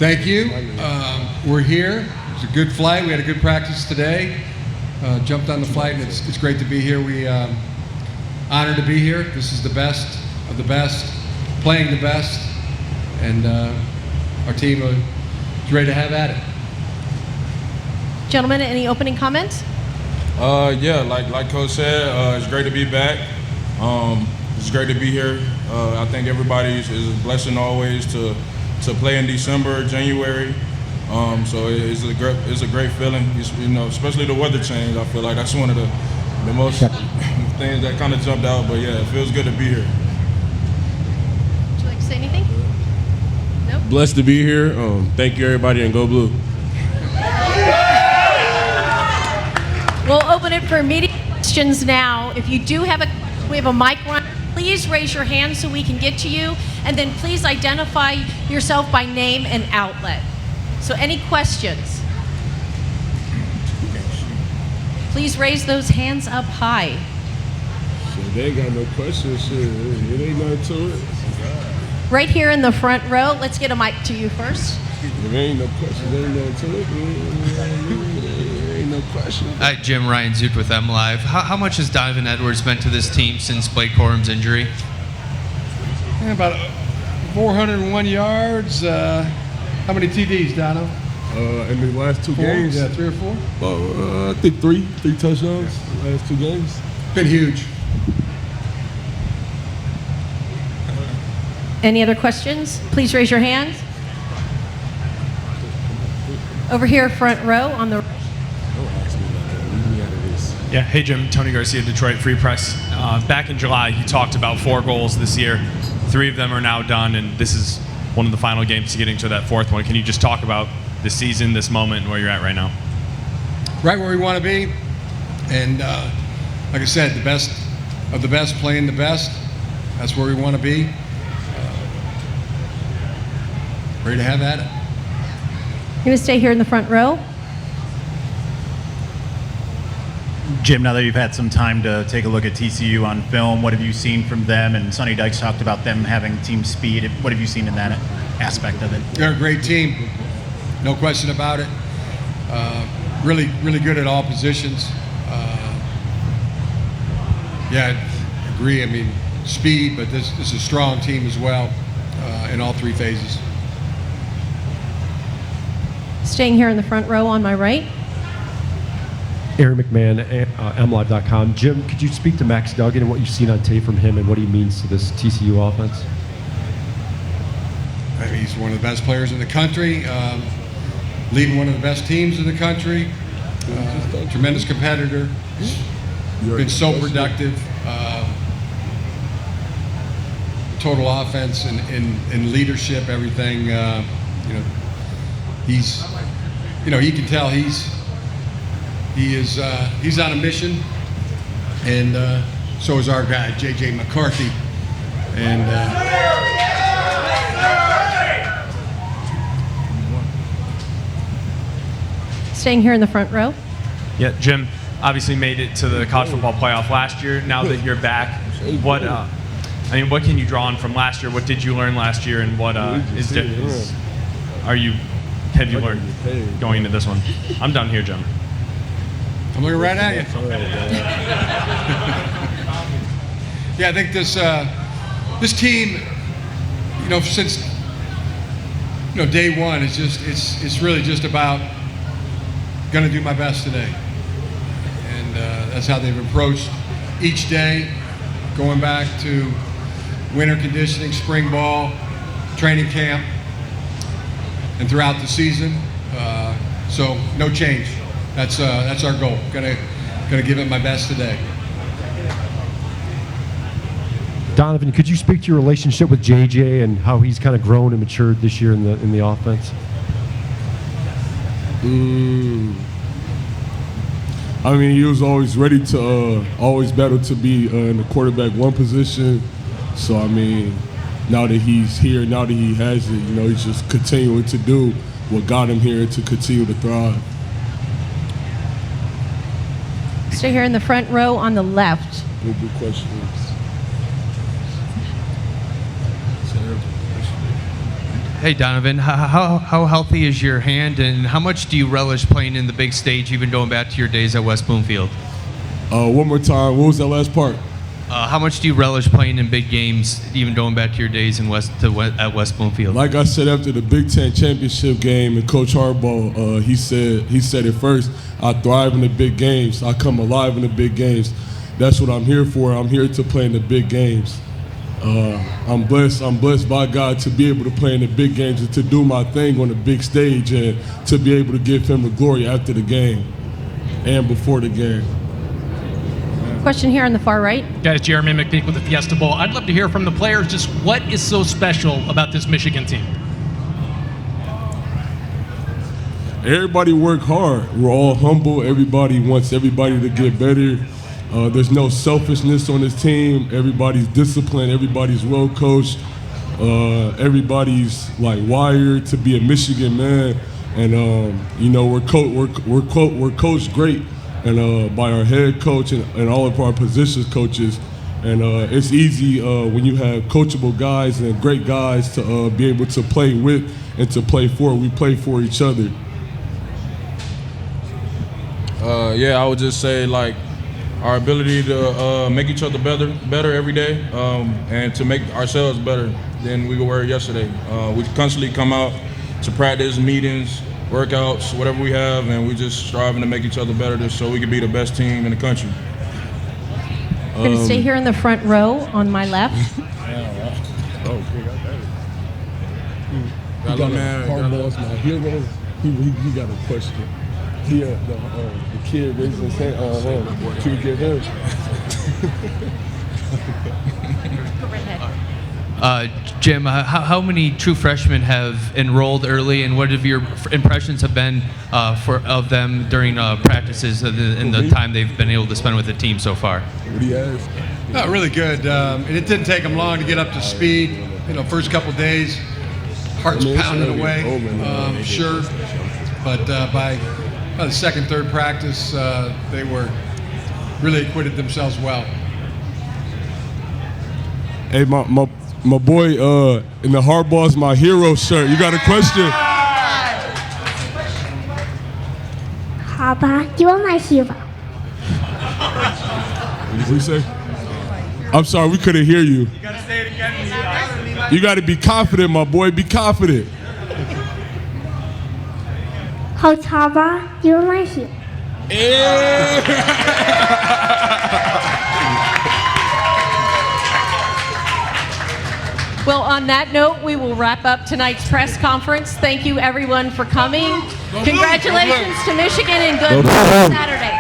Thank you. We're here. It was a good flight. We had a good practice today. Jumped on the flight, and it's great to be here. We honored to be here. This is the best of the best, playing the best, and our team is ready to have at it. Gentlemen, any opening comments? Yeah, like Coach said, it's great to be back. It's great to be here. I think everybody is a blessing always to play in December, January. So it's a great feeling. Especially the weather change. I feel like that's one of the most things that kind of jumped out. But yeah, it feels good to be here. Would you like to say anything? No. Blessed to be here. Thank you, everybody, and go blue. We'll open it for immediate questions now. If you do have we have a mic run. Please raise your hand so we can get to you, and then please identify yourself by name and outlet. So any questions? Please raise those hands up high. So they ain't got no questions. It ain't nothing to it. Right here in the front row. Let's get a mic to you first. There ain't no questions. There ain't nothing to it. There ain't no questions. Hi, Jim. Ryan Zoot with MLive. How much has Donovan Edwards meant to this team since Blake Corum's injury? About 401 yards. How many TDs, Dono? In the last two games? Yeah, 3 or 4? I think three touchdowns in the last 2 games. Been huge. Any other questions? Please raise your hands. Over here, front row on the. Yeah, hey Jim, Tony Garcia, Detroit Free Press. Back in July, you talked about 4 goals this year. 3 of them are now done, and this is one of the final games to getting to that 4th one. Can you just talk about the season, this moment, and where you're at right now? Right where we want to be, and like I said, the best of the best playing the best. That's where we want to be. Ready to have at it. You're going to stay here in the front row. Jim, now that you've had some time to take a look at TCU on film, what have you seen from them? And Sonny Dykes talked about them having team speed. What have you seen in that aspect of it? They're a great team, no question about it. Really, really good at all positions. Yeah, I agree. I mean, speed, but this is a strong team as well in all 3 phases. Staying here in the front row on my right. Aaron McMahon, MLive.com. Jim, could you speak to Max Duggan and what you've seen on tape from him and what he means to this TCU offense? I mean, he's one of the best players in the country, leading one of the best teams in the country, tremendous competitor, been so productive, total offense and leadership, everything. He's, you can tell he's on a mission, and so is our guy, J.J. McCarthy. And Staying here in the front row. Yeah, Jim, obviously made it to the college football playoff last year. Now that you're back, what can you draw on from last year? What did you learn last year, and what have you learned going into this one? I'm done here, Jim. I'm looking right at you. Yeah, I think this team, since day one, it's really just about going to do my best today, and that's how they've approached each day, going back to winter conditioning, spring ball, training camp, and throughout the season. So no change. That's our goal. Gonna give it my best today. Donovan, could you speak to your relationship with JJ and how he's kind of grown and matured this year in the offense? I mean, he was always ready to always battle to be in the quarterback 1 position. So I mean, now that he's here, now that he has it, he's just continuing to do what got him here to continue to thrive. Stay here in the front row on the left. Any good questions? Hey, Donovan, how healthy is your hand, and how much do you relish playing in the big stage, even going back to your days at West Bloomfield? One more time. What was that last part? How much do you relish playing in big games, even going back to your days at West Bloomfield? Like I said after the Big Ten championship game, and Coach Harbaugh, he said it first. I thrive in the big games. I come alive in the big games. That's what I'm here for. I'm here to play in the big games. I'm blessed by God to be able to play in the big games and to do my thing on the big stage and to be able to give Him the glory after the game and before the game. Question here on the far right. Guys, Jeremy McPeak with the Fiesta Bowl. I'd love to hear from the players just what is so special about this Michigan team? Everybody work hard. We're all humble. Everybody wants everybody to get better. There's no selfishness on this team. Everybody's disciplined. Everybody's well coached. Everybody's like wired to be a Michigan man. And we're coached great, and by our head coach and all of our positions coaches. And it's easy when you have coachable guys and great guys to be able to play with and to play for. We play for each other. I would just say like our ability to make each other better every day, and to make ourselves better than we were yesterday. We constantly come out to practice, meetings, workouts, whatever we have, and we just striving to make each other better just so we can be the best team in the country. I'm going to stay here in the front row on my left. Harbaugh's my hero. He got a question. The kid raised his hand. Can we get him? Jim, how many true freshmen have enrolled early, and what have your impressions have been of them during practices and the time they've been able to spend with the team so far? What do you ask? No, really good. And it didn't take them long to get up to speed. First couple days, hearts pounding away, sure. But by the second, third practice, they were really acquitted themselves well. Hey, my boy in the Harbaugh's my hero shirt. You got a question? Harbaugh, you are my hero. What did you say? I'm sorry, we couldn't hear you. You got to say it again. You got to be confident, my boy. Be confident. Coach Harbaugh, you are my hero. Well, on that note, we will wrap up tonight's press conference. Thank you, everyone, for coming. Congratulations to Michigan and good luck Saturday.